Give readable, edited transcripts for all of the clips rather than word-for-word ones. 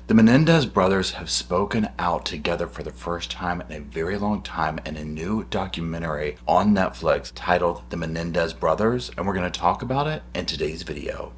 The Menendez brothers have spoken out together for the first time in a very long time in a new documentary on Netflix titled The Menendez Brothers, and we're going to talk about it in today's video.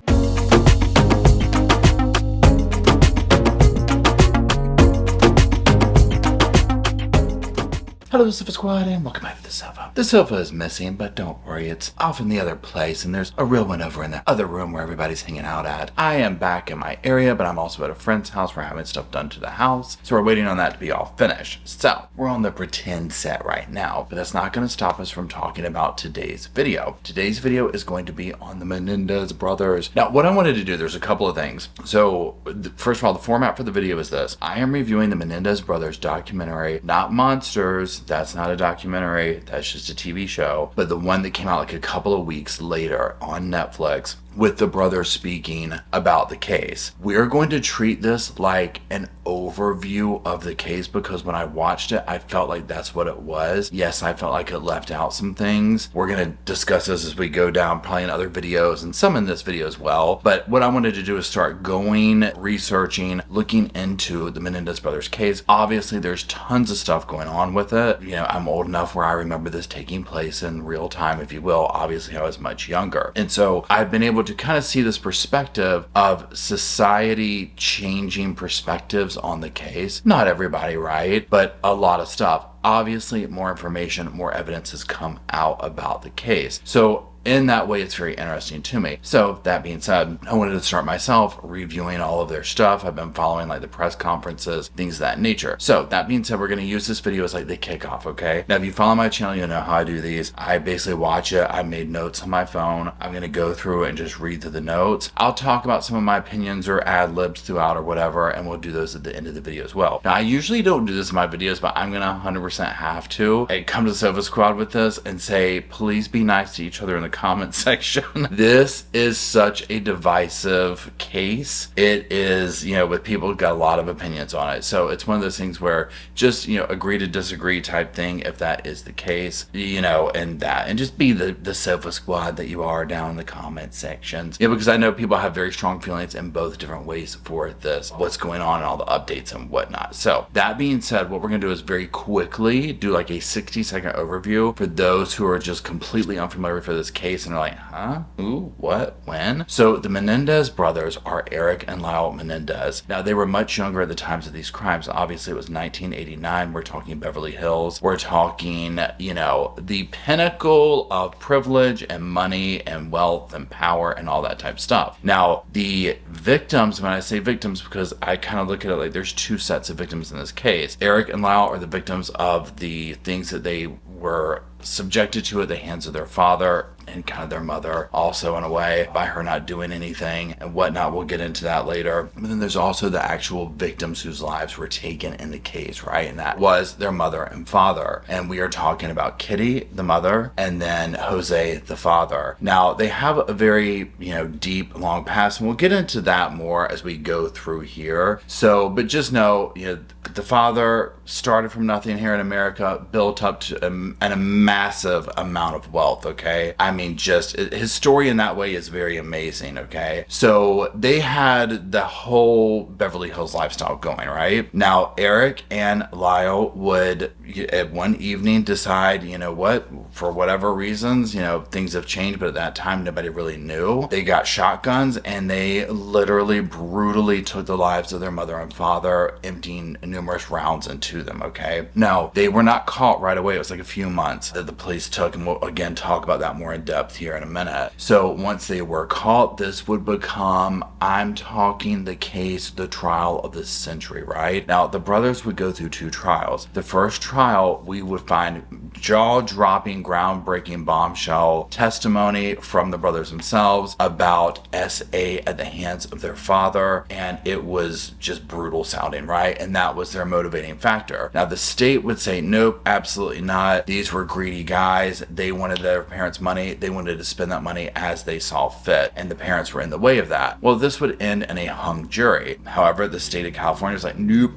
Hello Sofa Squad and welcome back to the sofa. The sofa is missing, but don't worry, it's off in the other place and there's a real one over in the other room where everybody's hanging out at. I am back in my area, but I'm also at a friend's house. We're having stuff done to the house, so we're waiting on that to be all finished. So we're on the pretend set right now, but that's not going to stop us from talking about today's video. Today's video is going to be on the Menendez brothers. Now, what I wanted to do, there's a couple of things. So first of all, the format for the video is this. I am reviewing the Menendez brothers documentary, not Monsters. That's not a documentary, that's just a TV show, but the one that came out like a couple of weeks later on Netflix with the brothers speaking about the case. We're going to treat this like an overview of the case because when I watched it, I felt like that's what it was. Yes, I felt like it left out some things. We're going to discuss this as we go down, probably in other videos and some in this video as well. But what I wanted to do is start going, researching, looking into the Menendez brothers case. Obviously, there's tons of stuff going on with it. You know, I'm old enough where I remember this taking place in real time, if you will. Obviously, I was much younger. And so I've been able to kind of see this perspective of society changing perspectives on the case. Not everybody, right? But a lot of stuff. Obviously, more information, more evidence has come out about the case. So in that way, it's very interesting to me. So that being said, I wanted to start myself reviewing all of their stuff. I've been following like the press conferences, things of that nature. So that being said, we're going to use this video as like the kickoff, okay? Now, if you follow my channel, you know how I do these. I basically watch it. I made notes on my phone. I'm going to go through and just read through the notes. I'll talk about some of my opinions or ad libs throughout or whatever, and we'll do those at the end of the video as well. Now, I usually don't do this in my videos, but I'm going to 100% have to. I come to the Sofa Squad with this and say, please be nice to each other in the comment section. This is such a divisive case. It is, you know, with people who got a lot of opinions on it. So it's one of those things where just, you know, agree to disagree type thing if that is the case, you know, and just be the Sofa Squad that you are down in the comment sections. Yeah, because I know people have very strong feelings in both different ways for this, what's going on and all the updates and whatnot. So that being said, what we're going to do is very quickly do like a 60-second overview for those who are just completely unfamiliar for this case and are like, huh? Who? What? When? So the Menendez brothers are Erik and Lyle Menendez. Now, they were much younger at the times of these crimes. Obviously, it was 1989. We're talking Beverly Hills. We're talking, you know, the pinnacle of privilege and money and wealth and power and all that type of stuff. Now, the victims, when I say victims, because I kind of look at it like there's two sets of victims in this case. Erik and Lyle are the victims of the things that they were subjected to at the hands of their father and kind of their mother also in a way by her not doing anything and whatnot. We'll get into that later. But then there's also the actual victims whose lives were taken in the case, right? And that was their mother and father. And we are talking about Kitty, the mother, and then José, the father. Now, they have a very, you know, deep, long past, and we'll get into that more as we go through here. So, but just know, you know, the father started from nothing here in America, built up to a massive amount of wealth, okay? I mean, just his story in that way is very amazing, okay? So they had the whole Beverly Hills lifestyle going, right? Now, Erik and Lyle would at one evening decide, you know what, for whatever reasons, you know, things have changed, but at that time, nobody really knew. They got shotguns and they literally brutally took the lives of their mother and father, emptying numerous rounds into them, okay? Now, they were not caught right away. It was like a few months that the police took, and we'll again talk about that more in depth here in a minute. So once they were caught, this would become, I'm talking the case, the trial of the century, right? Now, the brothers would go through two trials. The first trial, we would find jaw-dropping, groundbreaking bombshell testimony from the brothers themselves about SA at the hands of their father, and it was just brutal sounding, right? And that was their motivating factor. Now, the state would say, nope, absolutely not. These were greedy guys. They wanted their parents' money. They wanted to spend that money as they saw fit, and the parents were in the way of that. Well, this would end in a hung jury. However, the state of California is like, nope,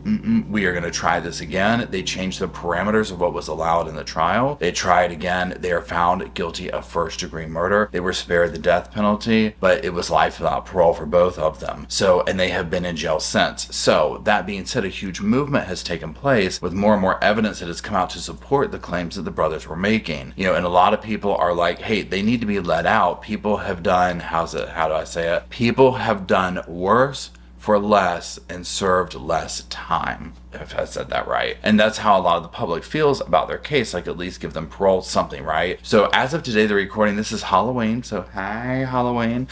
we are going to try this again. They changed the parameters of what was allowed in the trial. They tried again. They are found guilty of first-degree murder. They were spared the death penalty, but it was life without parole for both of them. So, and they have been in jail since. So, that being said, a huge movement has taken place with more and more evidence that has come out to support the claims that the brothers were making. You know, and a lot of people are like, hey, they need to be let out. People have done, how do I say it? People have done worse for less and served less time, if I said that right. And that's how a lot of the public feels about their case, like at least give them parole, something, right? So as of today, the recording, this is Halloween, so hi, Halloween.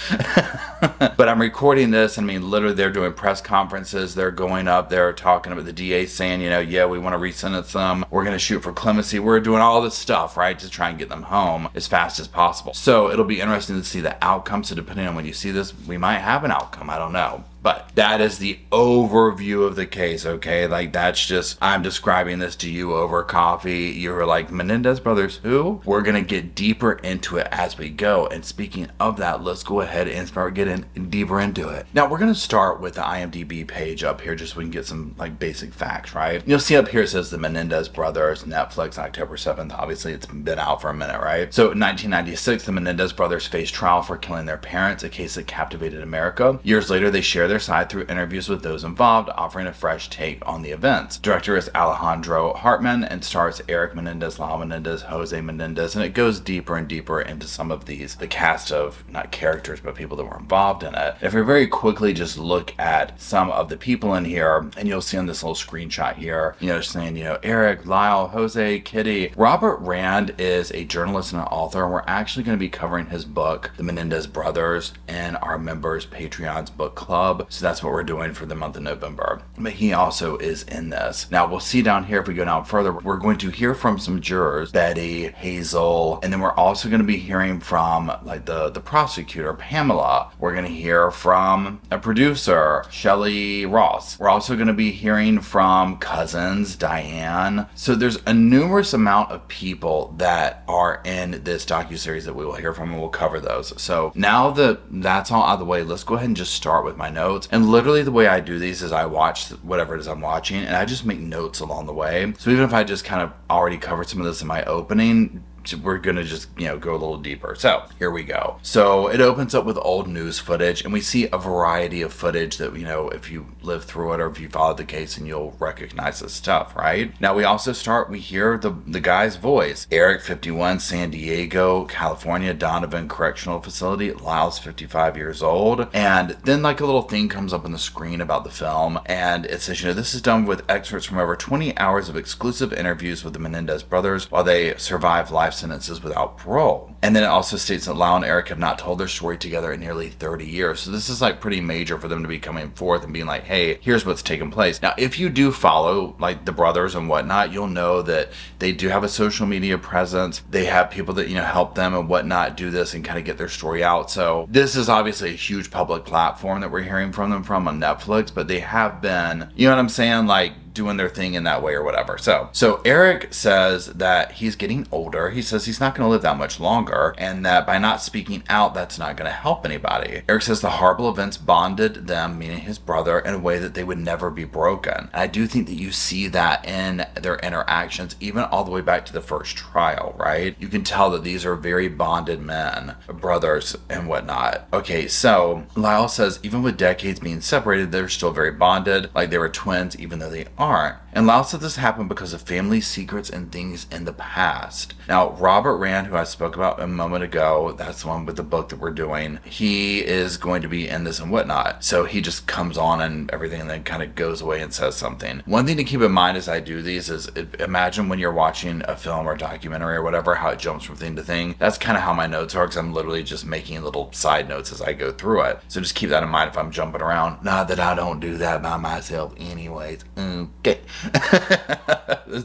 But I'm recording this, and I mean, literally they're doing press conferences, they're going up, they're talking about the DA saying, you know, yeah, we want to re-sentence them, we're going to shoot for clemency, we're doing all this stuff, right, to try and get them home as fast as possible. So it'll be interesting to see the outcome, so depending on when you see this, we might have an outcome, I don't know. But that is the overview of the case, okay? Like, that's just, I'm describing this to you over coffee. You're like, Menendez brothers, who? We're going to get deeper into it as we go. And speaking of that, let's go ahead and start getting deeper into it. Now, we're going to start with the IMDb page up here just so we can get some, like, basic facts, right? You'll see up here it says the Menendez brothers, Netflix, October 7th. Obviously, it's been out for a minute, right? So, in 1996, the Menendez brothers faced trial for killing their parents, a case that captivated America. Years later, they shared their side through interviews with those involved, offering a fresh take on the events. Director is Alejandro Hartman and stars Erik Menendez, Lyle Menendez, José Menendez, and it goes deeper and deeper into some of these, the cast of, not characters, but people that were involved in it. If we very quickly just look at some of the people in here, and you'll see on this little screenshot here, you know, saying, you know, Erik, Lyle, José, Kitty. Robert Rand is a journalist and an author, and we're actually going to be covering his book, The Menendez Brothers, in our members Patreon's book club. So that's what we're doing for the month of November. But he also is in this. Now we'll see down here, if we go down further, we're going to hear from some jurors, Betty, Hazel, and then we're also going to be hearing from like the prosecutor, Pamela. We're going to hear from a producer, Shelley Ross. We're also going to be hearing from cousins, Diane. So there's a numerous amount of people that are in this docuseries that we will hear from, and we'll cover those. So now that that's all out of the way, let's go ahead and just start with my notes. And literally the way I do these is I watch whatever it is I'm watching, and I just make notes along the way. So even if I just kind of already covered some of this in my opening, we're gonna just, you know, go a little deeper. So here we go. So it opens up with old news footage, and we see a variety of footage that, you know, if you live through it or if you followed the case, and you'll recognize this stuff, right? Now we also we hear the guy's voice. Erik, 51, San Diego, California, Donovan Correctional Facility. Lyle's 55 years old. And then like a little thing comes up on the screen about the film, and it says, you know, this is done with excerpts from over 20 hours of exclusive interviews with the Menendez brothers while they survive life sentences without parole. And then it also states that Lyle and Erik have not told their story together in nearly 30 years. So this is like pretty major for them to be coming forth and being like, hey, here's what's taken place. Now, if you do follow like the brothers and whatnot, you'll know that they do have a social media presence. They have people that, you know, help them and whatnot do this and kind of get their story out. So this is obviously a huge public platform that we're hearing from them from on Netflix, but they have been, you know what I'm saying, like doing their thing in that way or whatever. So Erik says that he's getting older. He says he's not going to live that much longer, and that by not speaking out, that's not going to help anybody. Erik says the horrible events bonded them, meaning his brother, in a way that they would never be broken. And I do think that you see that in their interactions, even all the way back to the first trial, right? You can tell that these are very bonded men, brothers and whatnot. Okay, so Lyle says even with decades being separated, they're still very bonded, like they were twins, even though they aren't. And Lyle said this happened because of family secrets and things in the past. Now, Robert Rand, who I spoke about a moment ago, that's the one with the book that we're doing, he is going to be in this and whatnot. So he just comes on and everything and then kind of goes away and says something. One thing to keep in mind as I do these is imagine when you're watching a film or documentary or whatever, how it jumps from thing to thing. That's kind of how my notes are, because I'm literally just making little side notes as I go through it. So just keep that in mind if I'm jumping around. Not that I don't do that by myself anyways. Okay.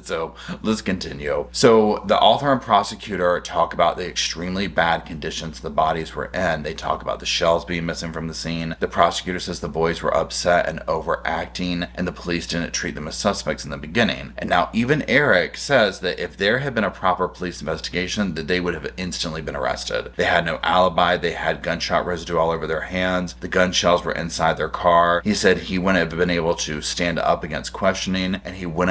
So let's continue. So the author and prosecutor talk about the extremely bad conditions the bodies were in. They talk about the shells being missing from the scene. The prosecutor says the boys were upset and overacting, and the police didn't treat them as suspects in the beginning. And now even Erik says that if there had been a proper police investigation, that they would have instantly been arrested. They had no alibi. They had gunshot residue all over their hands. The gun shells were inside their car. He said he wouldn't have been able to stand up against questioning, and he would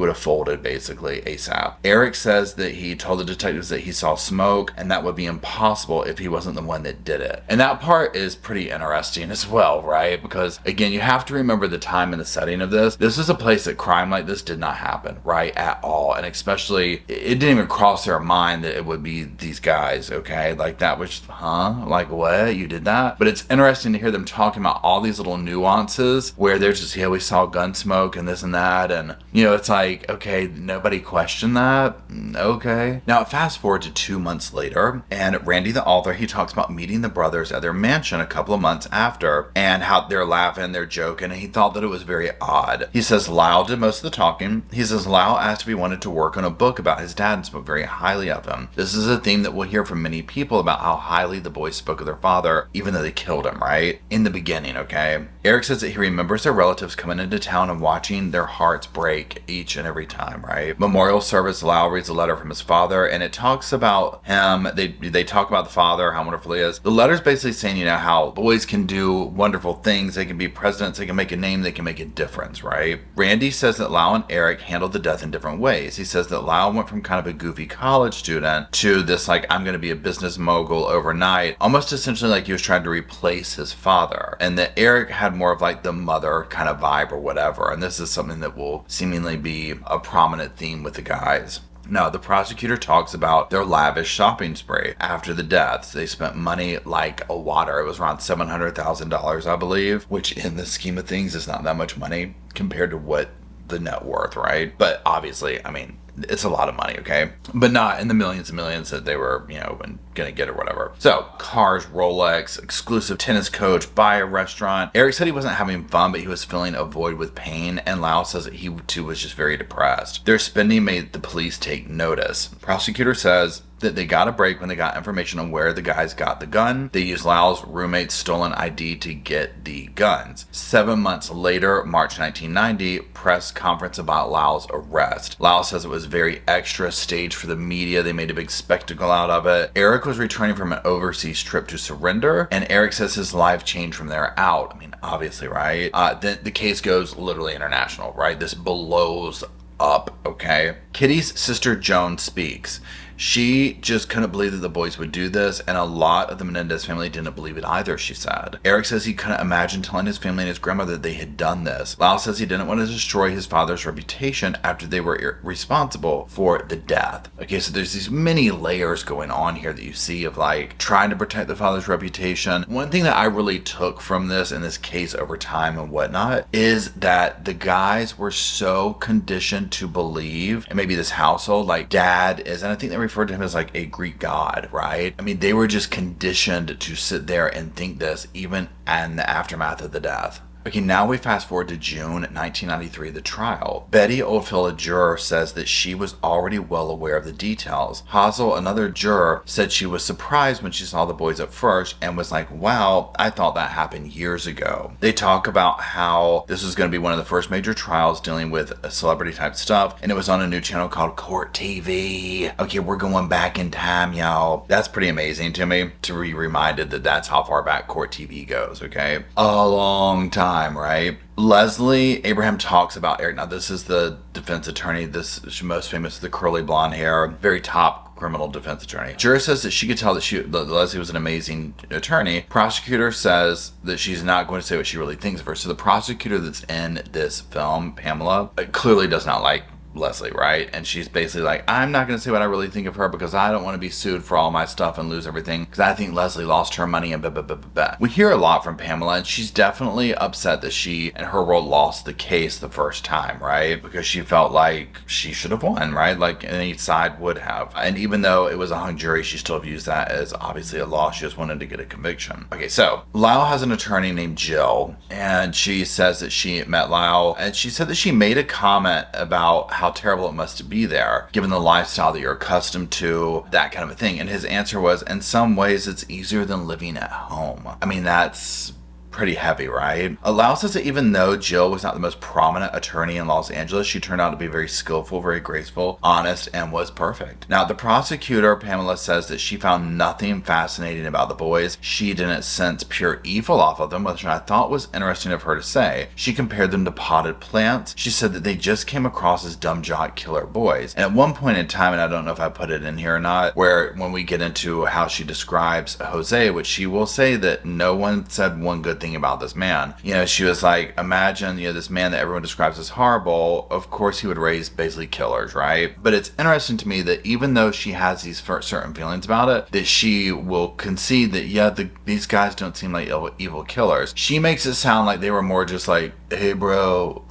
have folded basically ASAP. Erik says that he told the detectives that he saw smoke, and that would be impossible if he wasn't the one that did it. And that part is pretty interesting as well, right? Because again, you have to remember the time and the setting of this. This is a place that crime like this did not happen, right? At all. And especially, it didn't even cross their mind that it would be these guys, okay? Like that was, like what? You did that? But it's interesting to hear them talking about all these little nuances where they're just, yeah, we saw gun smoke and this and that. And, you know, it's like, okay, nobody questioned that. Okay. Now fast forward to 2 months later, and Randy, the author, he talks about meeting the brothers at their mansion a couple of months after, and how they're laughing, they're joking, and he thought that it was very odd. He says Lyle did most of the talking. He says Lyle asked if he wanted to work on a book about his dad and spoke very highly of him. This is a theme that we'll hear from many people about how highly the boys spoke of their father, even though they killed him, right? In the beginning, okay? Erik says that he remembers their relatives coming into town and watching their hearts break each and every time, right? Memorial service, Lyle reads a letter from his father, and it talks about him. They talk about the father, how wonderful he is. The letter's basically saying, you know, how boys can do wonderful things. They can be presidents, they can make a name, they can make a difference, right? Randy says that Lyle and Erik handled the death in different ways. He says that Lyle went from kind of a goofy college student to this, like, I'm going to be a business mogul overnight, almost essentially like he was trying to replace his father. And that Erik had more of like the mother kind of vibe or whatever. And this is something that will seemingly be a prominent theme with the guys. Now, the prosecutor talks about their lavish shopping spree after the deaths. They spent money like a water. It was around $700,000, I believe, which in the scheme of things is not that much money compared to what the net worth, right? But obviously, I mean, it's a lot of money, okay? But not in the millions and millions that they were, you know, gonna get or whatever. So, cars, Rolex, exclusive tennis coach, buy a restaurant. Erik said he wasn't having fun, but he was filling a void with pain, and Lyle says that he too was just very depressed. Their spending made the police take notice. Prosecutor says that they got a break when they got information on where the guys got the gun. They used Lyle's roommate's stolen ID to get the guns. 7 months later, March 1990, press conference about Lyle's arrest. Lyle says it was very extra staged for the media. They made a big spectacle out of it. Erik was returning from an overseas trip to surrender, and Erik says his life changed from there out. I mean, obviously, right? Then the case goes literally international, right? This blows up, okay? Kitty's sister Joan speaks. She just couldn't believe that the boys would do this, and a lot of the Menendez family didn't believe it either, she said. Erik says he couldn't imagine telling his family and his grandmother that they had done this. Lyle says he didn't want to destroy his father's reputation after they were responsible for the death. Okay, so there's these many layers going on here that you see of like trying to protect the father's reputation. One thing that I really took from this in this case over time and whatnot is that the guys were so conditioned to believe, and maybe this household, like dad is, and I think they referred to him as like a Greek god, right? I mean, they were just conditioned to sit there and think this even in the aftermath of the death. Okay, now we fast forward to June 1993, the trial. Betty Oldfield, a juror, says that she was already well aware of the details. Hazel, another juror, said she was surprised when she saw the boys at first and was like, wow, I thought that happened years ago. They talk about how this was going to be one of the first major trials dealing with celebrity type stuff, and it was on a new channel called Court TV. Okay, we're going back in time, y'all. That's pretty amazing to me to be reminded that that's how far back Court TV goes, okay? A long time. Right? Leslie Abraham talks about Erik. Now, this is the defense attorney. This is most famous, the curly blonde hair, very top criminal defense attorney. Juror says that she could tell that Leslie was an amazing attorney. Prosecutor says that she's not going to say what she really thinks of her. So the prosecutor that's in this film, Pamela, clearly does not like Leslie, right? And she's basically like, I'm not going to say what I really think of her because I don't want to be sued for all my stuff and lose everything because I think Leslie lost her money and blah, blah, blah, blah, blah. We hear a lot from Pamela, and she's definitely upset that she and her role lost the case the first time, right? Because she felt like she should have won, right? Like any side would have. And even though it was a hung jury, she still views that as obviously a loss. She just wanted to get a conviction. Okay, so Lyle has an attorney named Jill, and she says that she met Lyle, and she said that she made a comment about how terrible it must be there, given the lifestyle that you're accustomed to, that kind of a thing. And his answer was, in some ways, it's easier than living at home. I mean, that's pretty heavy, right? Lyle says that even though Jill was not the most prominent attorney in Los Angeles, she turned out to be very skillful, very graceful, honest, and was perfect. Now, the prosecutor, Pamela, says that she found nothing fascinating about the boys. She didn't sense pure evil off of them, which I thought was interesting of her to say. She compared them to potted plants. She said that they just came across as dumb jock killer boys. And at one point in time, and I don't know if I put it in here or not, where when we get into how she describes Jose, which she will say that no one said one good thing about this man. You know, she was like, imagine, you know, this man that everyone describes as horrible, of course he would raise basically killers, right? But it's interesting to me that even though she has these certain feelings about it, that she will concede that, yeah, these guys don't seem like evil killers. She makes it sound like they were more just like, hey bro,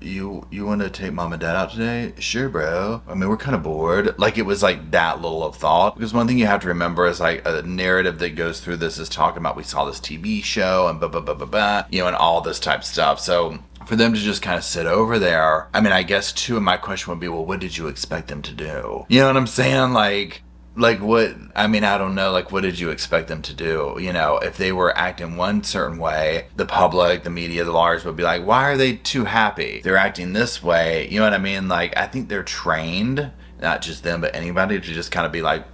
you want to take mom and dad out today? Sure, bro. I mean, we're kind of bored. Like, it was like that little of thought. Because one thing you have to remember is like a narrative that goes through this is talking about, we saw this TV show and blah, blah, blah, blah, blah, you know, and all this type of stuff. So for them to just kind of sit over there, I mean, I guess too, and my question would be, well, what did you expect them to do? You know what I'm saying? Like what, I mean, I don't know, like what did you expect them to do? You know, if they were acting one certain way, the public, the media, the lawyers would be like, why are they too happy? They're acting this way, you know what I mean? Like, I think they're trained, not just them, but anybody, to just kind of be like,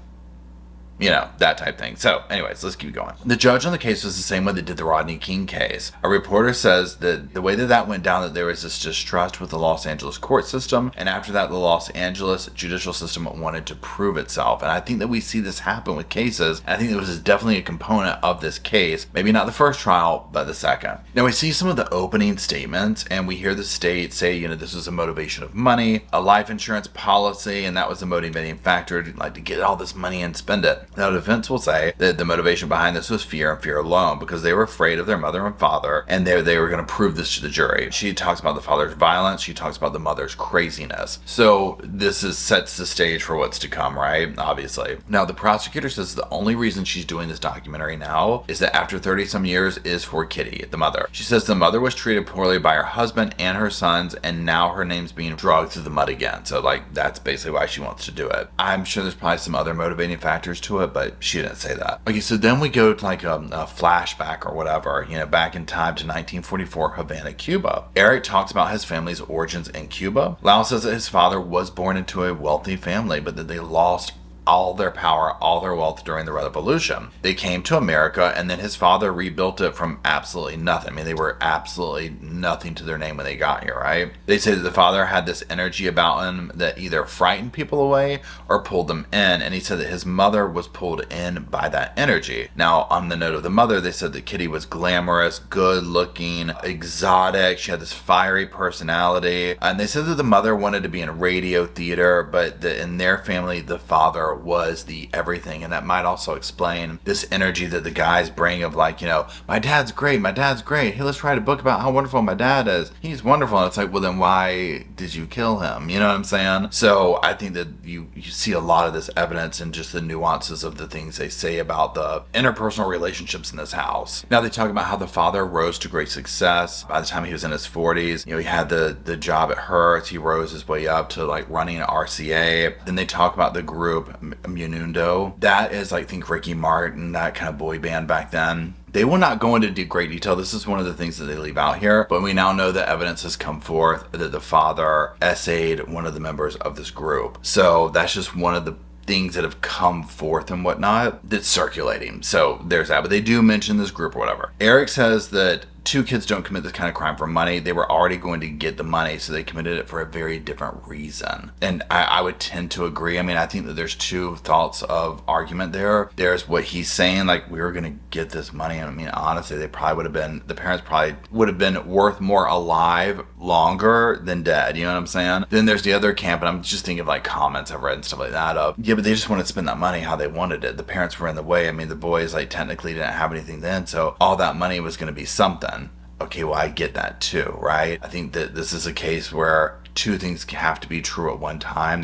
you know, that type thing. So anyways, let's keep going. The judge on the case was the same way that did the Rodney King case. A reporter says that the way that went down, that there was this distrust with the Los Angeles court system, and after that the Los Angeles judicial system wanted to prove itself. And I think that we see this happen with cases. I think this is definitely a component of this case, maybe not the first trial, but the second. Now we see some of the opening statements, and we hear the state say, you know, this was a motivation of money, a life insurance policy, and that was the motivating factor, to get all this money and spend it. Now, the defense will say that the motivation behind this was fear, and fear alone, because they were afraid of their mother and father, and they were going to prove this to the jury. She talks about the father's violence. She talks about the mother's craziness. So this sets the stage for what's to come, right? Obviously. Now, the prosecutor says the only reason she's doing this documentary now is that after 30-some years is for Kitty, the mother. She says the mother was treated poorly by her husband and her sons, and now her name's being dragged through the mud again. So, like, that's basically why she wants to do it. I'm sure there's probably some other motivating factors to it, but she didn't say that. Okay, so then we go to like a flashback or whatever, you know, back in time to 1944 Havana, Cuba. Erik talks about his family's origins in Cuba. Lyle says that his father was born into a wealthy family, but that they lost all their power, all their wealth during the revolution. They came to America, and then his father rebuilt it from absolutely nothing. I mean, they were absolutely nothing to their name when they got here, right? They say that the father had this energy about him that either frightened people away or pulled them in, and he said that his mother was pulled in by that energy. Now, on the note of the mother, they said that Kitty was glamorous, good looking, exotic. She had this fiery personality, and they said that the mother wanted to be in radio theater, but that in their family, the father was the everything. And that might also explain this energy that the guys bring of like, you know, my dad's great, hey, let's write a book about how wonderful my dad is, he's wonderful. And it's like, well, then why did you kill him? You know what I'm saying? So I think that you see a lot of this evidence and just the nuances of the things they say about the interpersonal relationships in this house. Now they talk about how the father rose to great success by the time he was in his 40s. You know, he had the job at Hertz, he rose his way up to like running an RCA. Then they talk about the group Munundo. That is, I think, Ricky Martin, that kind of boy band back then. They will not go into great detail. This is one of the things that they leave out here, but we now know that evidence has come forth that the father essayed one of the members of this group. So that's just one of the things that have come forth and whatnot that's circulating. So there's that, but they do mention this group or whatever. Erik says that two kids don't commit this kind of crime for money. They were already going to get the money, so they committed it for a very different reason. And I would tend to agree. I mean, I think that there's two thoughts of argument there. There's what he's saying, like, we were going to get this money. And I mean, honestly, the parents probably would have been worth more alive longer than dead. You know what I'm saying? Then there's the other camp, and I'm just thinking of like comments I've read and stuff like that of, yeah, but they just wanted to spend that money how they wanted it. The parents were in the way. I mean, the boys like technically didn't have anything then, so all that money was going to be something. Okay, well, I get that too, right? I think that this is a case where two things have to be true at one time.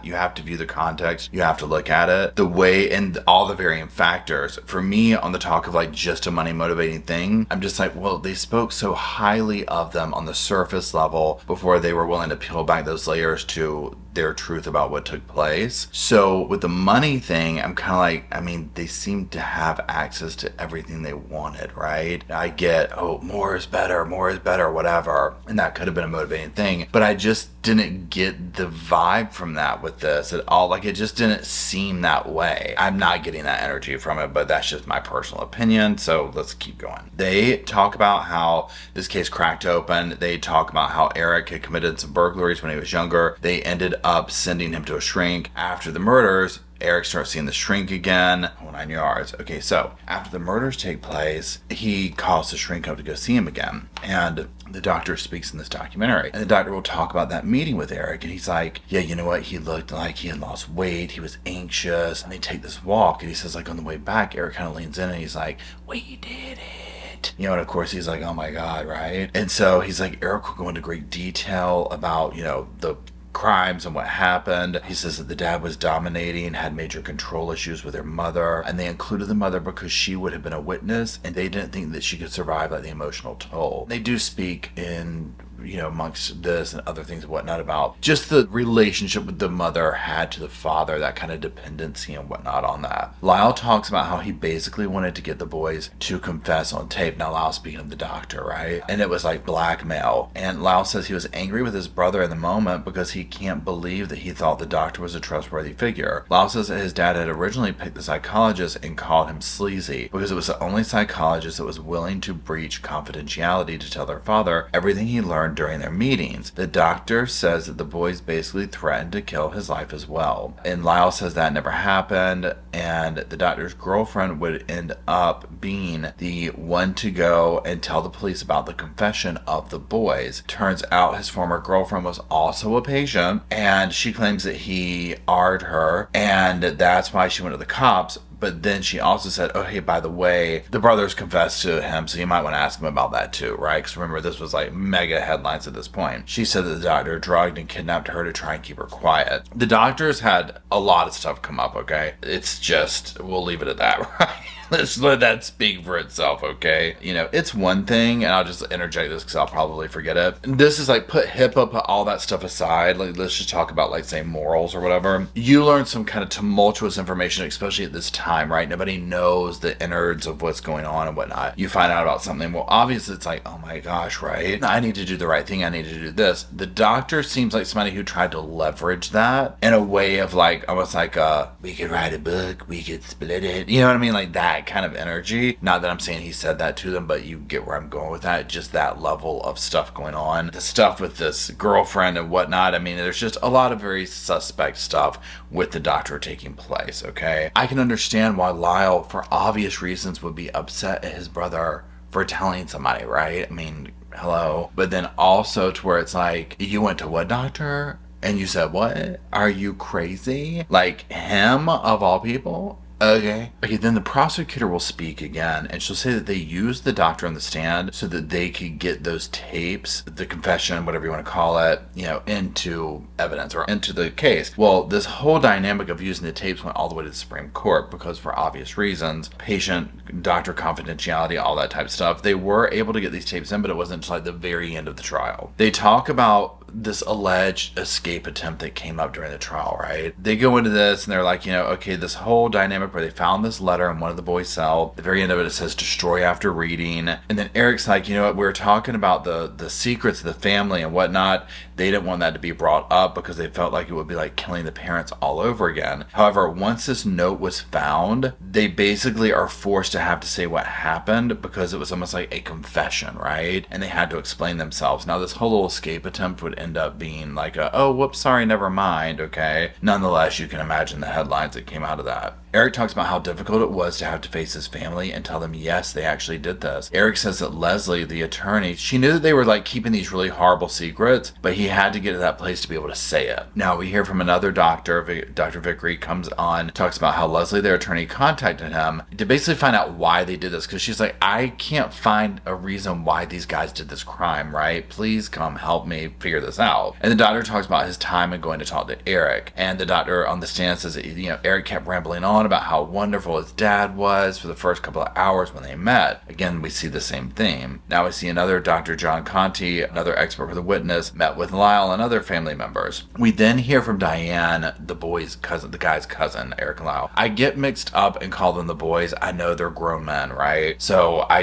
You have to view the context. You have to look at it, the way, and all the varying factors. For me, on the talk of like just a money motivating thing, I'm just like, well, they spoke so highly of them on the surface level before they were willing to peel back those layers to their truth about what took place. So with the money thing, I'm kind of like, I mean, they seem to have access to everything they wanted, right? I get, oh, more is better, whatever. And that could have been a motivating thing, but I just didn't get the vibe from that with this at all. Like, it just didn't seem that way. I'm not getting that energy from it, but that's just my personal opinion. So let's keep going. They talk about how this case cracked open. They talk about how Erik had committed some burglaries when he was younger. They ended up sending him to a shrink. After the murders, Erik starts seeing the shrink again. 9 yards. Okay, so after the murders take place, he calls the shrink up to go see him again. And the doctor speaks in this documentary. And the doctor will talk about that meeting with Erik. And he's like, yeah, you know what? He looked like he had lost weight. He was anxious. And they take this walk. And he says, like, on the way back, Erik kind of leans in and he's like, we did it. You know, and of course he's like, oh my God, right? And so he's like, Erik will go into great detail about, you know, the crimes and what happened. He says that the dad was dominating, had major control issues with their mother, and they included the mother because she would have been a witness and they didn't think that she could survive like the emotional toll. They do speak in, you know, amongst this and other things and whatnot about just the relationship with the mother had to the father, that kind of dependency and whatnot on that. Lyle talks about how he basically wanted to get the boys to confess on tape. Now Lyle speaking of the doctor, right? And it was like blackmail. And Lyle says he was angry with his brother in the moment because he can't believe that he thought the doctor was a trustworthy figure. Lyle says that his dad had originally picked the psychologist and called him sleazy because it was the only psychologist that was willing to breach confidentiality to tell their father everything he learned during their meetings. The doctor says that the boys basically threatened to kill his life as well. And Lyle says that never happened, and the doctor's girlfriend would end up being the one to go and tell the police about the confession of the boys. Turns out his former girlfriend was also a patient, and she claims that he R'd her, and that's why she went to the cops. But then she also said, oh, hey, by the way, the brothers confessed to him, so you might want to ask him about that too, right? Because remember, this was like mega headlines at this point. She said that the doctor drugged and kidnapped her to try and keep her quiet. The doctors had a lot of stuff come up, okay? It's just, we'll leave it at that, right? Let's let that speak for itself, okay? You know, it's one thing, and I'll just interject this because I'll probably forget it. This is like, put HIPAA, put all that stuff aside. Like, let's just talk about, like, say, morals or whatever. You learn some kind of tumultuous information, especially at this time, right? Nobody knows the innards of what's going on and whatnot. You find out about something. Well, obviously, it's like, oh my gosh, right? I need to do the right thing. I need to do this. The doctor seems like somebody who tried to leverage that in a way of, like, almost like, we could write a book, we could split it. You know what I mean? Like, that kind of energy. Not that I'm saying he said that to them, but you get where I'm going with that. Just that level of stuff going on. The stuff with this girlfriend and whatnot. I mean, there's just a lot of very suspect stuff with the doctor taking place, okay? I can understand why Lyle, for obvious reasons, would be upset at his brother for telling somebody, right? I mean, hello. But then also to where it's like, you went to what doctor? And you said, what? Are you crazy? Like, him of all people? Okay, then the prosecutor will speak again, and she'll say that they used the doctor on the stand so that they could get those tapes, the confession, whatever you want to call it, you know, into evidence or into the case. Well, this whole dynamic of using the tapes went all the way to the Supreme Court because, for obvious reasons, patient-doctor confidentiality, all that type of stuff, they were able to get these tapes in, but it wasn't until like the very end of the trial. They talk about this alleged escape attempt that came up during the trial, right? They go into this and they're like, you know, okay, this whole dynamic where they found this letter in one of the boys' cell. At the very end of it, it says destroy after reading. And then Erik's like, you know what, we were talking about the secrets of the family and whatnot. they didn't want that to be brought up because they felt like it would be like killing the parents all over again. However, once this note was found, they basically are forced to have to say what happened because it was almost like a confession, right? And they had to explain themselves. Now, this whole little escape attempt would end up being like a, oh, whoops, sorry, never mind, okay? Nonetheless, you can imagine the headlines that came out of that. Erik talks about how difficult it was to have to face his family and tell them, yes, they actually did this. Erik says that Leslie, the attorney, she knew that they were like keeping these really horrible secrets, but he had to get to that place to be able to say it. Now, we hear from another doctor, Dr. Vickery comes on, talks about how Leslie, their attorney, contacted him to basically find out why they did this, because she's like, I can't find a reason why these guys did this crime, right? Please come help me figure this out. And the doctor talks about his time and going to talk to Erik, and the doctor on the stand says that, Erik kept rambling on about how wonderful his dad was for the first couple of hours when they met. Again, we see the same theme. Now we see another Dr. John Conti, another expert for the witness, met with Lyle and other family members. We then hear from Diane, the boy's cousin, the guy's cousin, Erik and Lyle. I get mixed up and call them the boys. I know they're grown men, right? So I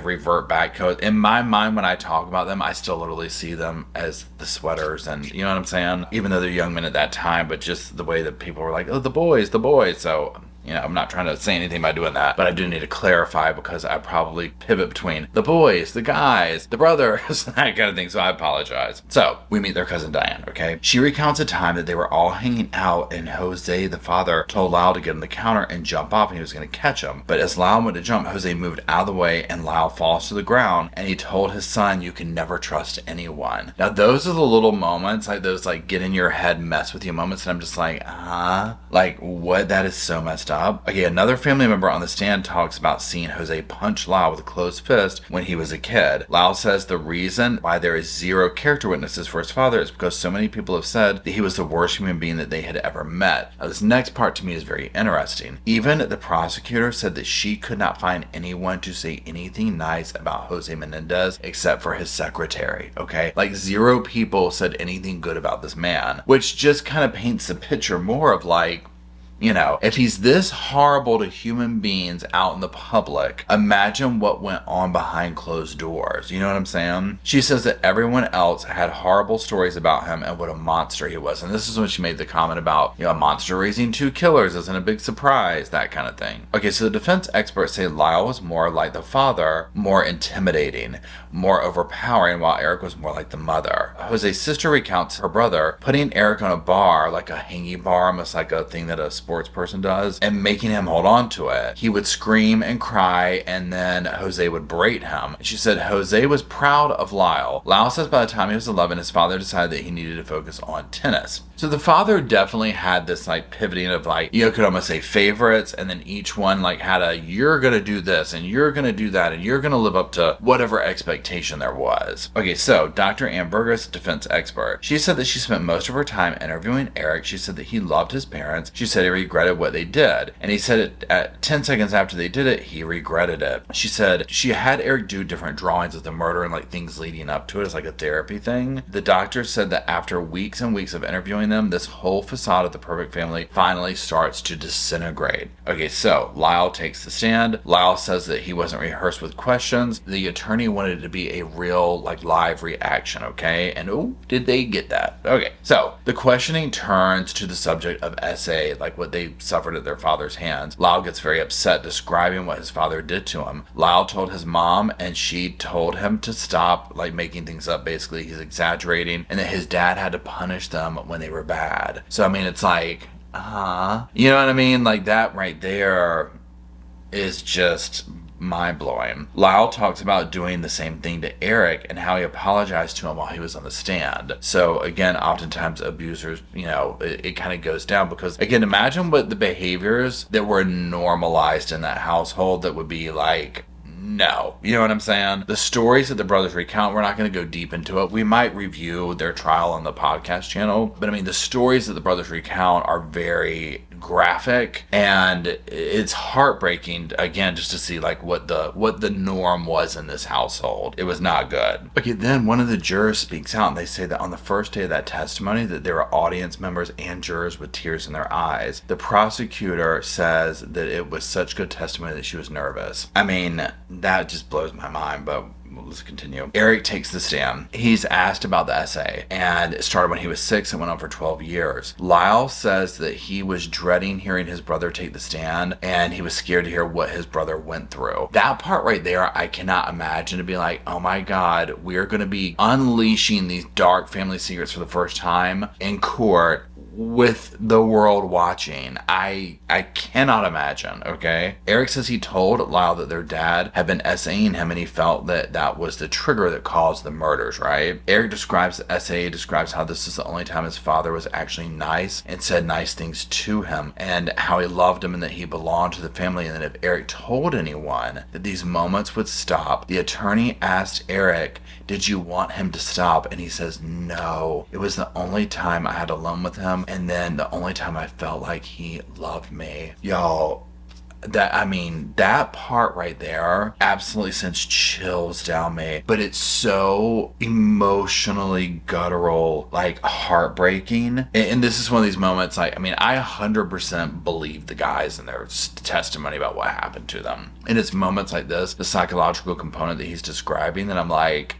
revert back, because in my mind when I talk about them, I still literally see them as the sweaters, and you know what I'm saying? Even though they're young men at that time, but just the way that people were like, oh, the boys. So I'm not trying to say anything by doing that, but I do need to clarify because I probably pivot between the boys, the guys, the brothers, that kind of thing, so I apologize. So, we meet their cousin Diane, okay? She recounts a time that they were all hanging out and Jose, the father, told Lyle to get on the counter and jump off and he was going to catch him. But as Lyle went to jump, Jose moved out of the way and Lyle falls to the ground and he told his son, you can never trust anyone. Now, those are the little moments, like those like get in your head, mess with you moments, and I'm just like, like what? That is so messed up. Okay, another family member on the stand talks about seeing Jose punch Lyle with a closed fist when he was a kid. Lyle says the reason why there is zero character witnesses for his father is because so many people have said that he was the worst human being that they had ever met. Now, this next part to me is very interesting. Even the prosecutor said that she could not find anyone to say anything nice about Jose Menendez except for his secretary, okay? Like 0 people said anything good about this man, which just kind of paints the picture more of like, if he's this horrible to human beings out in the public, imagine what went on behind closed doors. You know what I'm saying? She says that everyone else had horrible stories about him and what a monster he was. And this is when she made the comment about, a monster raising 2 killers isn't a big surprise, that kind of thing. Okay, so the defense experts say Lyle was more like the father, more intimidating, more overpowering, while Erik was more like the mother. Jose's sister recounts her brother putting Erik on a bar, like a hangy bar, almost like a thing that a sports person does, and making him hold on to it. He would scream and cry, and then Jose would berate him. She said Jose was proud of Lyle. Lyle says by the time he was 11, his father decided that he needed to focus on tennis. So the father definitely had this like pivoting of like, you could almost say favorites, and then each one like had a, you're gonna do this, and you're gonna do that, and you're gonna live up to whatever expectation there was. Okay, so Dr. Ann Burgess, defense expert, she said that she spent most of her time interviewing Erik. She said that he loved his parents. She said he regretted what they did, and he said it at 10 seconds after they did it, he regretted it. She said she had Erik do different drawings of the murder and like things leading up to it as like a therapy thing. The doctor said that after weeks and weeks of interviewing them, this whole facade of the perfect family finally starts to disintegrate. Okay, so Lyle takes the stand. Lyle says that he wasn't rehearsed with questions. The attorney wanted it to be a real like live reaction, okay? And oh, did they get that? Okay, so the questioning turns to the subject of SA, like what they suffered at their father's hands. Lyle gets very upset, describing what his father did to him. Lyle told his mom, and she told him to stop like making things up. Basically, he's exaggerating, and that his dad had to punish them when they were bad. So I mean, it's like, you know what I mean? Like that right there is just mind-blowing. Lyle talks about doing the same thing to Erik and how he apologized to him while he was on the stand. So again, oftentimes abusers, it kind of goes down because, again, imagine what the behaviors that were normalized in that household that would be like, no. You know what I'm saying? The stories that the brothers recount, we're not going to go deep into it. We might review their trial on the podcast channel, but I mean, the stories that the brothers recount are very graphic, and it's heartbreaking, again, just to see like what the norm was in this household. It was not good. Okay, then one of the jurors speaks out, and they say that on the first day of that testimony that there were audience members and jurors with tears in their eyes. The prosecutor says that it was such good testimony that she was nervous. I mean, that just blows my mind, but let's continue. Erik takes the stand. He's asked about the essay, and it started when he was 6 and went on for 12 years. Lyle says that he was dreading hearing his brother take the stand, and he was scared to hear what his brother went through. That part right there, I cannot imagine to be like, oh my God, we're going to be unleashing these dark family secrets for the first time in court with the world watching. I cannot imagine, okay? Erik says he told Lyle that their dad had been essaying him, and he felt that that was the trigger that caused the murders, right? Erik describes the essay, describes how this is the only time his father was actually nice and said nice things to him, and how he loved him and that he belonged to the family, and that if Erik told anyone that these moments would stop. The attorney asked Erik, did you want him to stop? And he says, no. It was the only time I had alone with him, and then the only time I felt like he loved me. Y'all, that part right there absolutely sends chills down me. But it's so emotionally guttural, like heartbreaking. And this is one of these moments, like, I 100% believe the guys and their testimony about what happened to them. And it's moments like this, the psychological component that he's describing, that I'm like,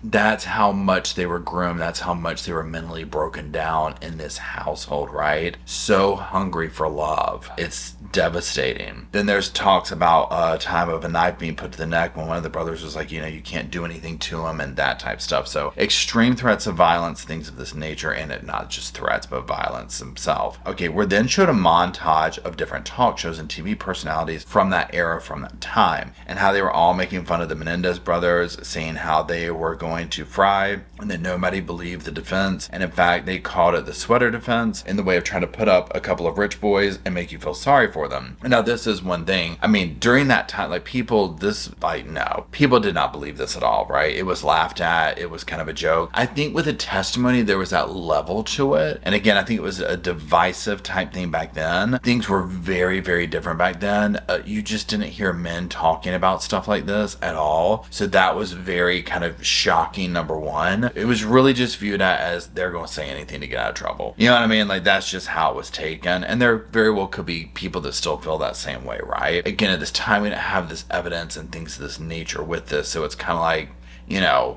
that's how much they were groomed. That's how much they were mentally broken down in this household, right? So hungry for love. It's devastating. Then there's talks about a time of a knife being put to the neck when one of the brothers was like, you can't do anything to him, and that type stuff. So extreme threats of violence, things of this nature, and it not just threats, but violence himself. Okay, we're then showed a montage of different talk shows and TV personalities from that era, from that time, and how they were all making fun of the Menendez brothers, saying how they were going to fry, and that nobody believed the defense. And in fact, they called it the sweater defense, in the way of trying to put up a couple of rich boys and make you feel sorry for them. And now this is one thing. During that time, people did not believe this at all, right? It was laughed at. It was kind of a joke. I think with the testimony, there was that level to it. And again, I think it was a divisive type thing back then. Things were very, very different back then. You just didn't hear men talking about stuff like this at all. So that was very kind of shocking, number one. It was really just viewed as they're going to say anything to get out of trouble. You know what I mean? That's just how it was taken. And there very well could be people that still feel that same way, right? Again, at this time, we didn't have this evidence and things of this nature with this. So it's kind of like,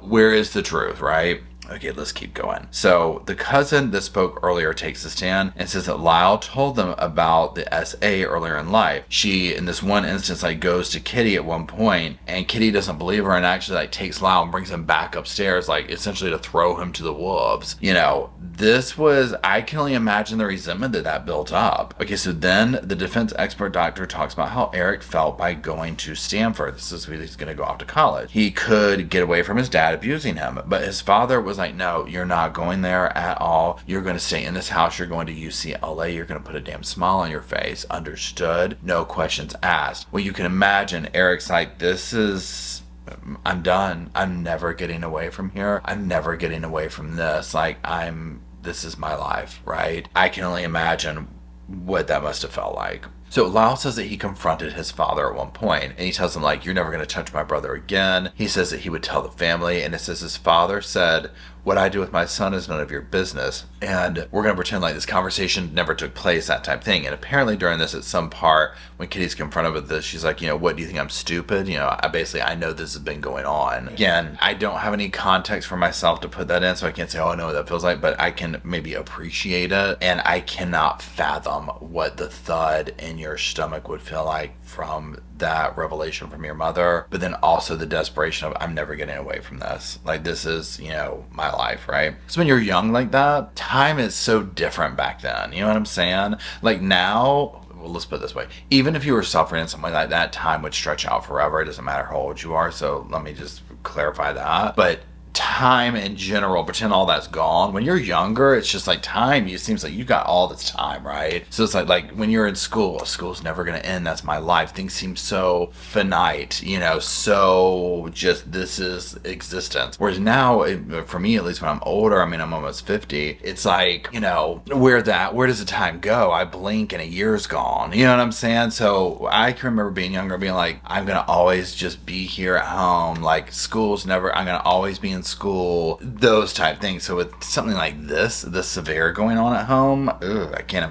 where is the truth, right? Okay, let's keep going. So the cousin that spoke earlier takes the stand and says that Lyle told them about the SA earlier in life. She, in this one instance, goes to Kitty at one point, and Kitty doesn't believe her and actually takes Lyle and brings him back upstairs, essentially to throw him to the wolves. This was, I can only imagine the resentment that built up. Okay, so then the defense expert doctor talks about how Erik felt by going to Stanford. This is where he's going to go off to college. He could get away from his dad abusing him, but his father was like, no, you're not going there at all. You're going to stay in this house. You're going to UCLA. You're going to put a damn smile on your face. Understood? No questions asked. Well, you can imagine Erik's like, I'm done. I'm never getting away from here. I'm never getting away from this. This is my life, right? I can only imagine what that must have felt like. So Lyle says that he confronted his father at one point, and he tells him, you're never going to touch my brother again. He says that he would tell the family, and it says his father said, what I do with my son is none of your business. And we're going to pretend like this conversation never took place, that type thing. And apparently during this, at some part, when Kitty's confronted with this, she's like, what, do you think I'm stupid? I know this has been going on. Again, I don't have any context for myself to put that in, so I can't say, I know what that feels like, but I can maybe appreciate it. And I cannot fathom what the thud in your stomach would feel like from that revelation from your mother, but then also the desperation of, I'm never getting away from this. This is, my life, right? So when you're young like that, time is so different back then. You know what I'm saying? Now, well, let's put it this way. Even if you were suffering in something like that, time would stretch out forever. It doesn't matter how old you are. So let me just clarify that. But time in general, pretend all that's gone. When you're younger, it's just time, it seems like you got all this time, right? So it's like when you're in school's never gonna end. That's my life. Things seem so finite, so just this is existence. Whereas now, for me at least, when I'm older, I'm almost 50, it's where does the time go? I blink and a year's gone. You know what I'm saying? So I can remember being younger, being like, I'm gonna always just be here at home. School's never, I'm gonna always be in school, those type things. So with something like this severe going on at home, I cannot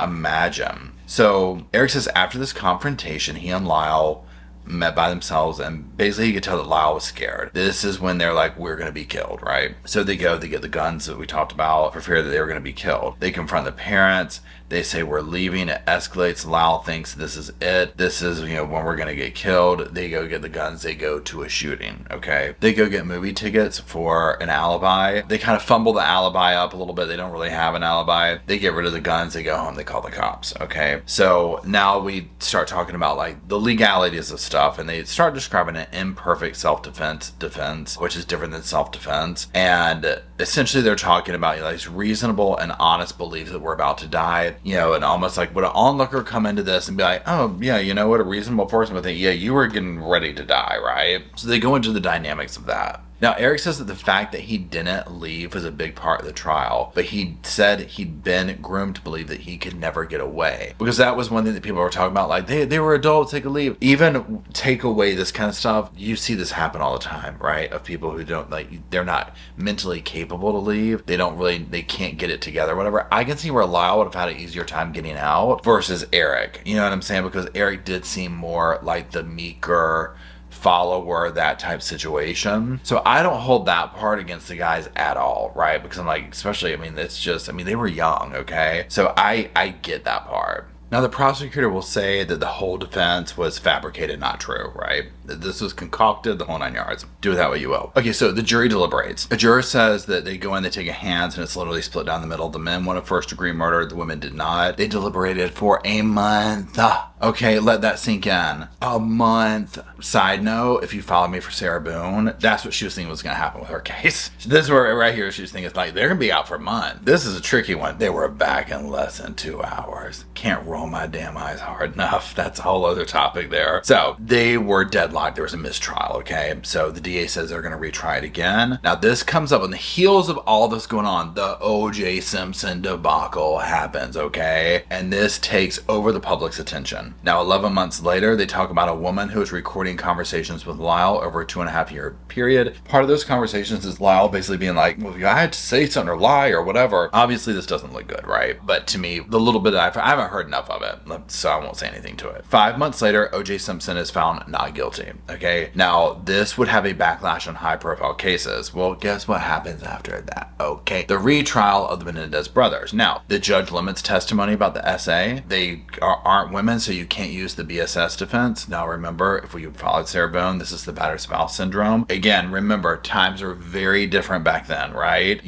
imagine. So Erik says after this confrontation, he and Lyle met by themselves, and basically you could tell that Lyle was scared. This is when they're like, we're gonna be killed, right? So they get the guns that we talked about for fear that they were gonna be killed. They confront the parents. They say, we're leaving. It escalates. Lyle thinks this is it. This is, when we're going to get killed. They go get the guns. They go to a shooting, okay? They go get movie tickets for an alibi. They kind of fumble the alibi up a little bit. They don't really have an alibi. They get rid of the guns. They go home. They call the cops, okay? So now we start talking about, like, the legalities of stuff, and they start describing an imperfect self-defense, which is different than self-defense. And essentially they're talking about, this reasonable and honest belief that we're about to die. And almost like, would an onlooker come into this and be like, oh, yeah, what a reasonable person would think, yeah, you were getting ready to die, right? So they go into the dynamics of that. Now, Erik says that the fact that he didn't leave was a big part of the trial, but he said he'd been groomed to believe that he could never get away. Because that was one thing that people were talking about, like, they were adults, they could leave. Even take away this kind of stuff, you see this happen all the time, right? Of people who don't, they're not mentally capable to leave. They can't get it together, whatever. I can see where Lyle would have had an easier time getting out versus Erik. You know what I'm saying? Because Erik did seem more like the meeker follower, that type situation. So I don't hold that part against the guys at all, right? Because I'm like, especially, they were young, okay? So I get that part. Now, the prosecutor will say that the whole defense was fabricated, not true, right? That this was concocted, the whole 9 yards. Do with that what you will. Okay, so the jury deliberates. A juror says that they go in, they take a hands, and it's literally split down the middle. The men wanted first-degree murder, the women did not. They deliberated for a month. Okay, let that sink in. A month. Side note, if you follow me for Sarah Boone, that's what she was thinking was going to happen with her case. So this is where right here she was thinking, they're going to be out for a month. This is a tricky one. They were back in less than 2 hours. Can't roll my damn eyes hard enough. That's a whole other topic there. So they were deadlocked. There was a mistrial, okay? So the DA says they're going to retry it again. Now this comes up on the heels of all this going on. The O.J. Simpson debacle happens, okay? And this takes over the public's attention. Now 11 months later, they talk about a woman who was recording conversations with Lyle over a 2.5 year period. Part of those conversations is Lyle basically being like, well, I had to say something or lie or whatever. Obviously this doesn't look good, right? But to me, the little bit that I haven't heard enough of it, so I won't say anything to it. 5 months later, O.J. Simpson is found not guilty, okay? Now, this would have a backlash on high-profile cases. Well, guess what happens after that, okay? The retrial of the Menendez brothers. Now, the judge limits testimony about the SA. They aren't women, so you can't use the BSS defense. Now, remember, if we followed Sarah Boone, this is the battered spouse syndrome. Again, remember, times are very different back then, right?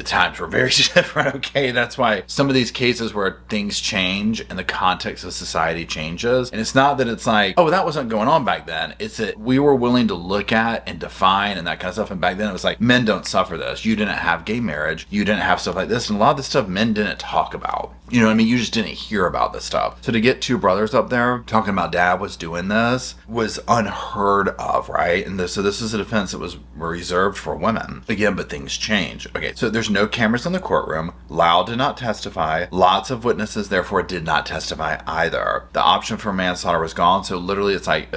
Times were very different, okay? That's why some of these cases where things change and the context of society changes. And it's not that it's like, oh, that wasn't going on back then. It's that we were willing to look at and define and that kind of stuff. And back then it was like, men don't suffer this. You didn't have gay marriage. You didn't have stuff like this. And a lot of this stuff men didn't talk about. You know what I mean? You just didn't hear about this stuff. So to get two brothers up there talking about dad was doing this was unheard of, right? And so this is a defense that was reserved for women. Again, but things change. Okay, so there's no cameras in the courtroom. Lyle did not testify. Lots of witnesses, therefore, did not testify either. The option for manslaughter was gone. So literally it's like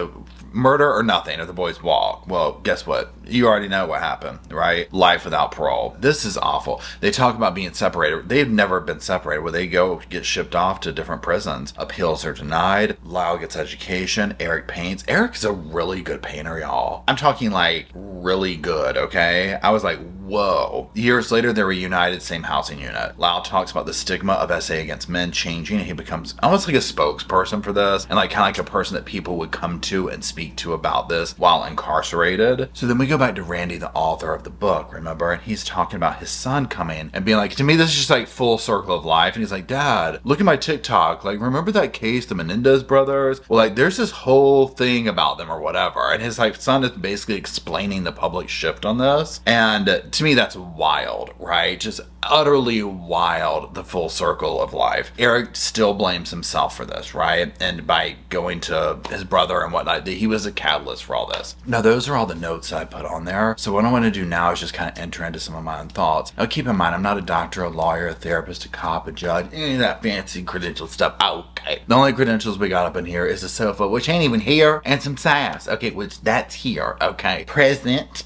murder or nothing if the boys walk. Well, guess what? You already know what happened, right? Life without parole. This is awful. They talk about being separated. They've never been separated. Where they go get shipped off to different prisons. Appeals are denied. Lyle gets education. Erik paints. Erik is a really good painter, y'all. I'm talking like really good, okay? I was like, whoa. Years later, they're reunited, same housing unit. Lyle talks about the stigma of SA against men changing. He becomes almost like a spokesperson for this and like kind of like a person that people would come to and speak to about this while incarcerated. So then we go back to Randy, the author of the book, remember? And he's talking about his son coming and being like, to me, this is just like full circle of life. And he's like, Dad, look at my TikTok. Like, remember that case, the Menendez brothers? Well, like, there's this whole thing about them or whatever. And his like son is basically explaining the public shift on this. And to me, that's wild, right? Just utterly wild, the full circle of life. Erik still blames himself for this, right? And by going to his brother and whatnot, he was a catalyst for all this. Now, those are all the notes that I put on there. So what I want to do now is just kind of enter into some of my own thoughts. Now, keep in mind, I'm not a doctor, a lawyer, a therapist, a cop, a judge, any of that fancy credential stuff. Okay. The only credentials we got up in here is a sofa, which ain't even here, and some sass. Okay, which that's here. Okay. Present.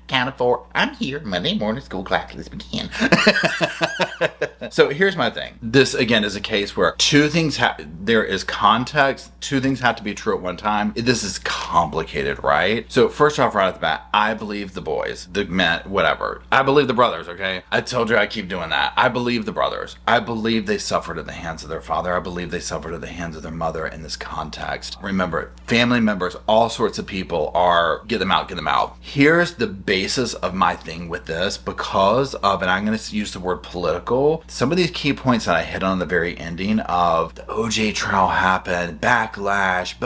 Count of four. I'm here. Monday morning school classes begin. So here's my thing. This again is a case where there is context, two things have to be true at one time. This is complicated, right? So first off, right off the bat, I believe the boys, the men, whatever. I believe the brothers, okay? I told you I keep doing that. I believe the brothers. I believe they suffered at the hands of their father. I believe they suffered at the hands of their mother in this context. Remember, family members, all sorts of people are, get them out, get them out. Here's the basis of my thing with this because of, and I'm going to use the word political, some of these key points that I hit on the very ending of the OJ trial happened, backlash,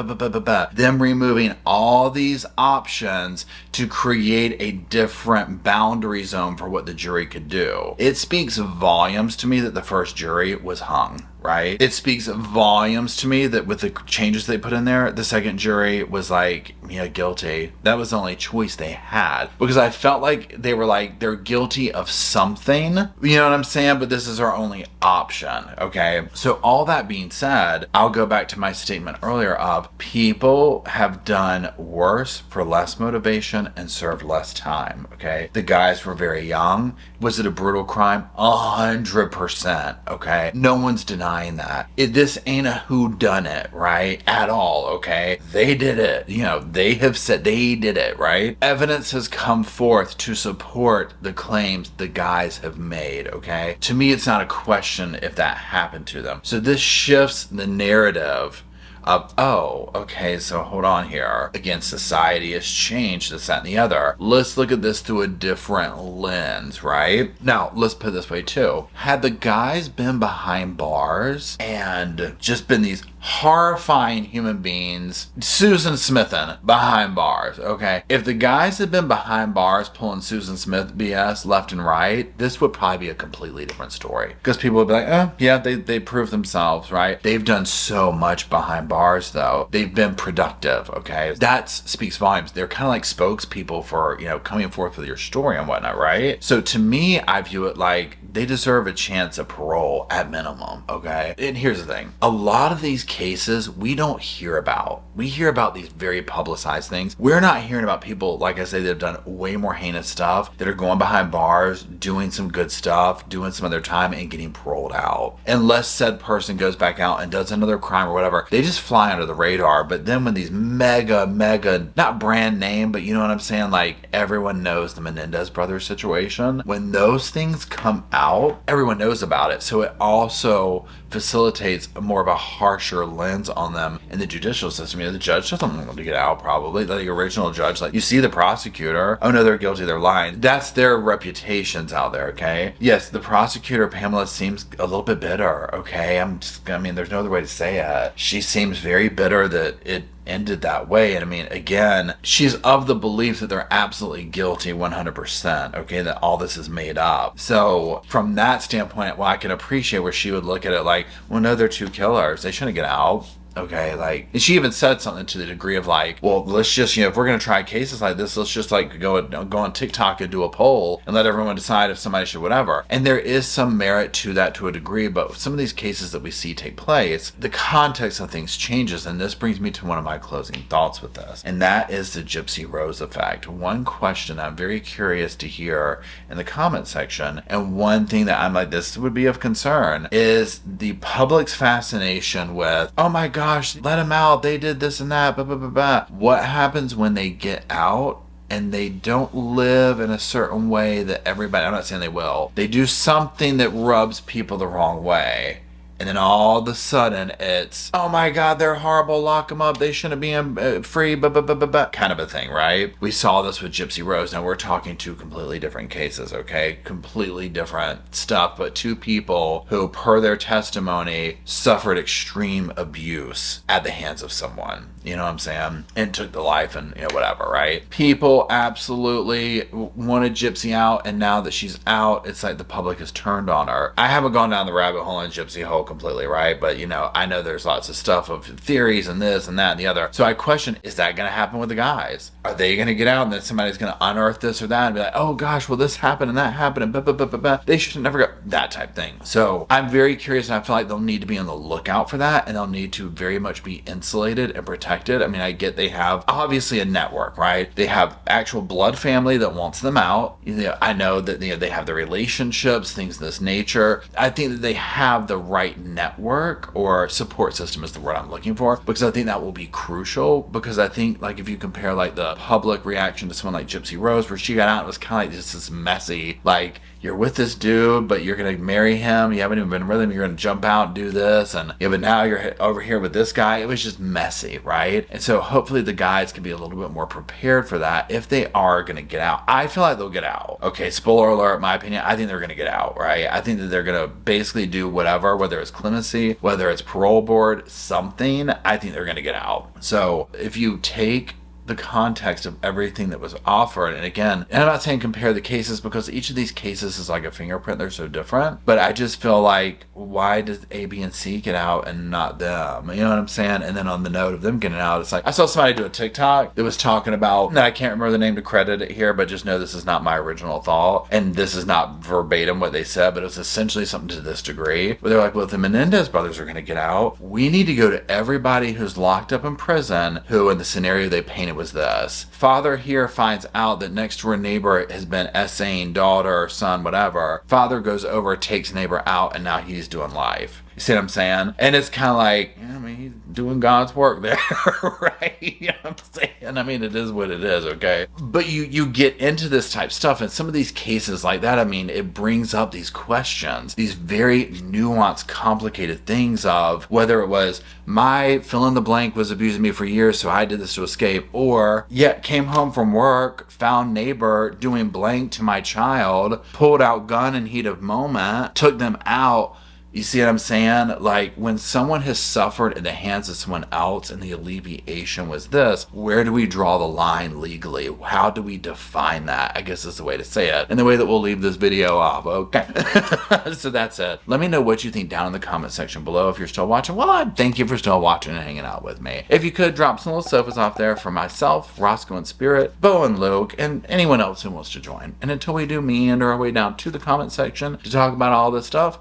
them removing all these options to create a different boundary zone for what the jury could do. It speaks volumes to me that the first jury was hung. Right? It speaks volumes to me that with the changes they put in there, the second jury was like, yeah, guilty. That was the only choice they had. Because I felt like they were like, they're guilty of something. You know what I'm saying? But this is our only option. Okay? So all that being said, I'll go back to my statement earlier of people have done worse for less motivation and served less time. Okay? The guys were very young. Was it a brutal crime? 100%. Okay? No one's denying that. This ain't a whodunit, right? At all, okay? They did it. You know, they have said they did it, right? Evidence has come forth to support the claims the guys have made, okay? To me, it's not a question if that happened to them. So this shifts the narrative of, oh, okay, so hold on here. Again, society has changed, this, that, and the other. Let's look at this through a different lens, right? Now, let's put it this way too. Had the guys been behind bars and just been these horrifying human beings, Susan Smithin behind bars, okay? If the guys had been behind bars pulling Susan Smith BS left and right, this would probably be a completely different story. Because people would be like, oh, yeah, they proved themselves, right? They've done so much behind bars, though. They've been productive, okay? That speaks volumes. They're kind of like spokespeople for, you know, coming forth with your story and whatnot, right? So to me, I view it like they deserve a chance at parole at minimum, okay? And here's the thing. A lot of these cases we don't hear about. We hear about these very publicized things. We're not hearing about people, like I say, that have done way more heinous stuff, that are going behind bars, doing some good stuff, doing some other time, and getting paroled out. Unless said person goes back out and does another crime or whatever, they just fly under the radar. But then when these mega, not brand name, but you know what I'm saying, like everyone knows the Menendez brothers situation, when those things come out, everyone knows about it. So it also facilitates more of a harsher lens on them in the judicial system. You know, the judge doesn't want them to get out, probably. The original judge, like, you see the prosecutor, oh no, they're guilty, they're lying. That's their reputations out there, okay? Yes, the prosecutor, Pamela, seems a little bit bitter, okay? I mean, there's no other way to say it. She seems very bitter that it ended that way. And I mean, again, she's of the belief that they're absolutely guilty 100%, okay, that all this is made up. So from that standpoint, well, I can appreciate where she would look at it like, well, no, they're two killers, they shouldn't get out. Okay, like, and she even said something to the degree of like, well, let's just, you know, if we're going to try cases like this, let's just like go on TikTok and do a poll and let everyone decide if somebody should whatever. And there is some merit to that to a degree, but some of these cases that we see take place, the context of things changes. And this brings me to one of my closing thoughts with this, and that is the Gypsy Rose effect. One question I'm very curious to hear in the comment section, and one thing that I'm like, this would be of concern, is the public's fascination with, oh my gosh, let them out, they did this and that, blah, blah, blah, blah. What happens when they get out and they don't live in a certain way that everybody, I'm not saying they will, they do something that rubs people the wrong way? And then all of a sudden it's, oh my God, they're horrible, lock them up, they shouldn't be free, kind of a thing, right? We saw this with Gypsy Rose. Now we're talking two completely different cases, okay? Completely different stuff, but two people who, per their testimony, suffered extreme abuse at the hands of someone, you know what I'm saying? And took the life and, you know, whatever, right? People absolutely wanted Gypsy out, and now that she's out, it's like the public has turned on her. I haven't gone down the rabbit hole on Gypsy Hulk completely, right? But, you know, I know there's lots of stuff of theories and this and that and the other. So I question, is that going to happen with the guys? Are they going to get out and then somebody's going to unearth this or that and be like, oh gosh, well this happened and that happened and blah, blah, blah, blah, blah. They should never go, that type thing. So I'm very curious, and I feel like they'll need to be on the lookout for that, and they'll need to very much be insulated and protected. I mean, I get they have obviously a network, right? They have actual blood family that wants them out. You know, I know that, you know, they have the relationships, things of this nature. I think that they have the right network, or support system is the word I'm looking for, because I think that will be crucial. Because I think, like, if you compare like the public reaction to someone like Gypsy Rose, where she got out, it was kind of like just this messy, like, you're with this dude, but you're going to marry him. You haven't even been with him. You're going to jump out and do this. And yeah, but now you're over here with this guy. It was just messy, right? And so hopefully the guys can be a little bit more prepared for that if they are going to get out. I feel like they'll get out. Okay, spoiler alert, my opinion, I think they're going to get out, right? I think that they're going to basically do whatever, whether it's clemency, whether it's parole board, something, I think they're going to get out. So if you take the context of everything that was offered, and again, and I'm not saying compare the cases, because each of these cases is like a fingerprint, they're so different, but I just feel like, why does A, B, and C get out and not them? You know what I'm saying? And then on the note of them getting out, it's like, I saw somebody do a TikTok that was talking about, and I can't remember the name to credit it here, but just know this is not my original thought, and this is not verbatim what they said, but it was essentially something to this degree, where they're like, well, if the Menendez brothers are going to get out, we need to go to everybody who's locked up in prison, who in the scenario they painted was this. Father here finds out that next door neighbor has been essaying daughter or son, whatever. Father goes over, takes neighbor out, and now he's doing life. You see what I'm saying? And it's kind of like, I mean, he's doing God's work there, right? You know what I'm saying? I mean, it is what it is, okay? But you get into this type stuff, and some of these cases like that, I mean, it brings up these questions, these very nuanced, complicated things of whether it was my fill in the blank was abusing me for years, so I did this to escape, or came home from work, found neighbor doing blank to my child, pulled out gun in heat of moment, took them out. You see what I'm saying? Like, when someone has suffered in the hands of someone else and the alleviation was this, where do we draw the line legally? How do we define that? I guess is the way to say it. And the way that we'll leave this video off, okay? So that's it. Let me know what you think down in the comment section below if you're still watching. Well, I thank you for still watching and hanging out with me. If you could, drop some little sofas off there for myself, Roscoe and Spirit, Bo and Luke, and anyone else who wants to join. And until we do meander our way down to the comment section to talk about all this stuff,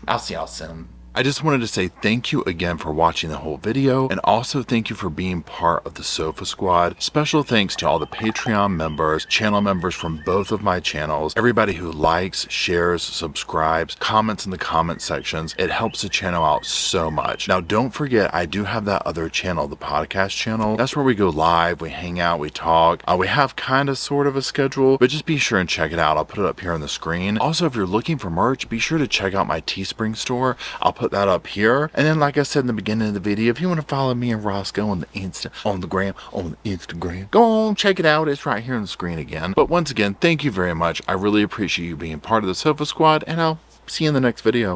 I'll see y'all soon. I just wanted to say thank you again for watching the whole video, and also thank you for being part of the Sofa Squad. Special thanks to all the Patreon members, channel members from both of my channels, everybody who likes, shares, subscribes, comments in the comment sections. It helps the channel out so much. Now, don't forget, I do have that other channel, the podcast channel. That's where we go live, we hang out, we talk. We have kind of sort of a schedule, but just be sure and check it out. I'll put it up here on the screen. Also, if you're looking for merch, be sure to check out my Teespring store. I'll put that up here. And then, like I said in the beginning of the video, if you want to follow me and Roscoe on the Instagram, go on, check it out. It's right here on the screen again. But once again, thank you very much. I really appreciate you being part of the Sofa Squad, and I'll see you in the next video.